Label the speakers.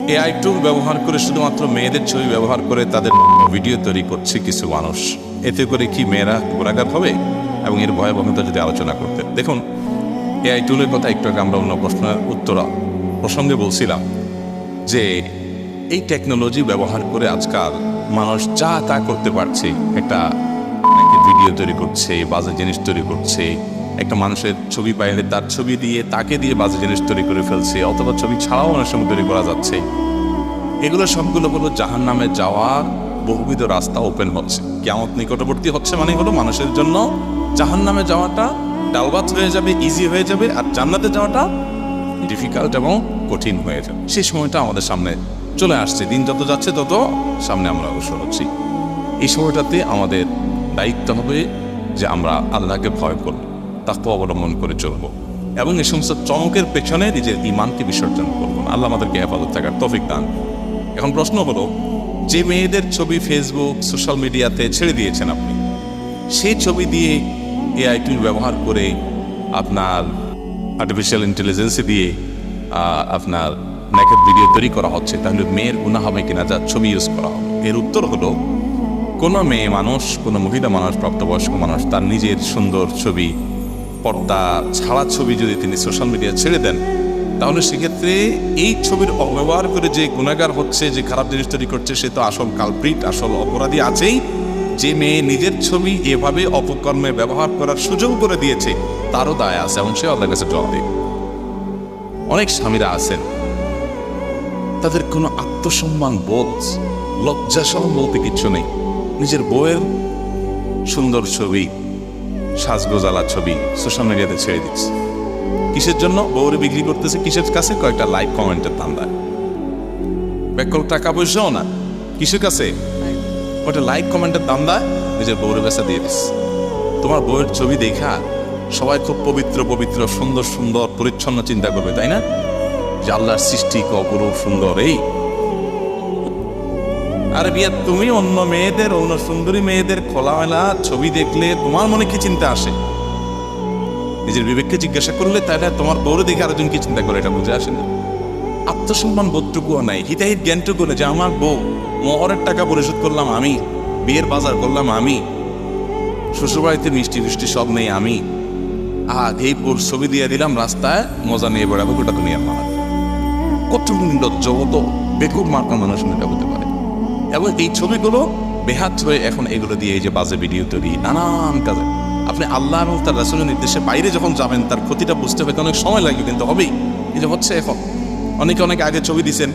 Speaker 1: AI টুল ব্যবহার করে শুধুমাত্র মেয়েদের ছবি ব্যবহার করে তাদের ভিডিও তৈরি করছে কিছু মানুষ। এতে করে কি মেয়েরা গুণাগার হবে? এবং এর ভয়াবহতা যদি আলোচনা করতে দেখুন, এআই টুলের কথা একটু আগে আমরা অন্য প্রশ্নের প্রসঙ্গে বলছিলাম যে এই টেকনোলজি ব্যবহার করে আজকাল মানুষ যা তা করতে পারছে। একটা ভিডিও তৈরি করছে, বাজে জিনিস তৈরি করছে, একটা মানুষের ছবি পাইলে তার ছবি দিয়ে তাকে দিয়ে বাজে জিনিস তৈরি করে ফেলছে, অথবা ছবি ছাড়াও অনেক সময় তৈরি করা যাচ্ছে। এগুলো সবগুলো হলো জাহান্নামে যাওয়ার বহুবিধ রাস্তা ওপেন হচ্ছে। কিয়ামত নিকটবর্তী হচ্ছে মানে হলো মানুষের জন্য জাহান্নামে যাওয়াটা ডালবাত হয়ে যাবে, ইজি হয়ে যাবে, আর জান্নাতে যাওয়াটা ডিফিকাল্ট এবং কঠিন হয়ে যাবে। সেই সময়টা আমাদের সামনে চলে আসছে। দিন যত যাচ্ছে তত সামনে আমরা অগ্রসর হচ্ছি। এই সময়টাতে আমাদের দায়িত্ব হবে যে আমরা আল্লাহকে ভয় করব, তাকে অবলম্বন করে চলব, এবং এই সমস্ত চমকের পেছনে নিজের ঈমানকে বিসর্জন করব। আল্লাহ আমাদেরকে হেফাজত থাকার তৌফিক দান। এখন প্রশ্ন হলো, যে মেয়েদের ছবি ফেসবুক সোশ্যাল মিডিয়াতে ছেড়ে দিয়েছেন আপনি, সেই ছবি দিয়ে এআই টুল ব্যবহার করে আপনার আর্টিফিশিয়াল ইন্টেলিজেন্স দিয়ে আপনার নেকেড ভিডিও তৈরি করা হচ্ছে, তাহলে মেয়ের গুনাহ হবে কিনা যা ছবি ইউজ করা হবে? এর উত্তর হলো, কোনো মেয়ে মানুষ, কোনো মহিলা মানুষ, প্রাপ্তবয়স্ক মানুষ তার নিজের সুন্দর ছবি, পর্দা ছাড়া ছবি যদি তিনি সোশ্যাল মিডিয়া ছেড়ে দেন, তাহলে সেক্ষেত্রে এই ছবির অব্যবহার করে যে গুনাহগার হচ্ছে, যে খারাপ জিনিস তৈরি করছে, সে তো আসল কালপ্রিট, আসল অপরাধী আছেই। যে মেয়ে নিজের ছবি এভাবে অপকর্মে ব্যবহার করার সুযোগ করে দিয়েছে, তারও দায় আছে এবং সে আল্লাহর কাছে জবাব দেবে। অনেক স্বামীরা আছেন, তাদের কোনো আত্মসম্মান বোধ, লজ্জাসরম বলতে কিচ্ছু নেই। নিজের বউয়ের সুন্দর ছবি, সাজগোজালা ছবি সোশ্যাল মিডিয়াতে ছেড়ে দিচ্ছে। কিসের জন্য? বউরে বিক্রি করতেছে কিসের কাছে? কয়েকটা লাইক কমেন্টের ধান্দায়। ব্যাকল টাকা পয়সাও না, কিসের কাছে? ওটা লাইক কমেন্টের ধান্দায় নিজের বউরে বেচা দিয়ে দিচ্ছে। তোমার বউয়ের ছবি দেখা সবাই খুব পবিত্র পবিত্র, সুন্দর সুন্দর, পরিচ্ছন্ন চিন্তা করবে, তাই না? যে আল্লাহর সৃষ্টি অপরূপ সুন্দর। এই আরে বিয়া, তুমি অন্য মেয়েদের, অন্য সুন্দরী মেয়েদের খোলামেলা ছবি দেখলে তোমার মনে কি চিন্তা আসে? নিজের বিবেককে জিজ্ঞাসা করলে, তাহলে তোমার বউরে দেখে আরেকজন কি চিন্তা করে, এটা বুঝে আসে না। আত্মসম্মান বোধটুকুও নাই, হিতাহিত জ্ঞানটুকু নেই যে আমার বউ, মোহরের টাকা পরিশোধ করলাম আমি, বিয়ের বাজার করলাম আমি, শ্বশুরবাড়িতে মিষ্টি ফিষ্টি সব নেই আমি, এই পুর ছবি দিয়ে দিলাম, রাস্তায় মজা নিয়ে বেড়াবো, গোটা দুনিয়ার মানুষ। কত নির্লজ্জ, কত বেকুব মার্কা মানুষ এটা হতে পারে। এবং এই ছবিগুলো বেহাত হয়ে এখন এগুলো দিয়ে এই যে বাজে ভিডিও তৈরি, নানান কাজে আপনি আল্লাহ এবং তার রাসূলের নির্দেশে বাইরে যখন যাবেন, তার ক্ষতিটা বুঝতে হয়তো অনেক সময় লাগবে, কিন্তু হবেই। এই যে হচ্ছে এখন অনেকে অনেক আগে ছবি দিচ্ছেন,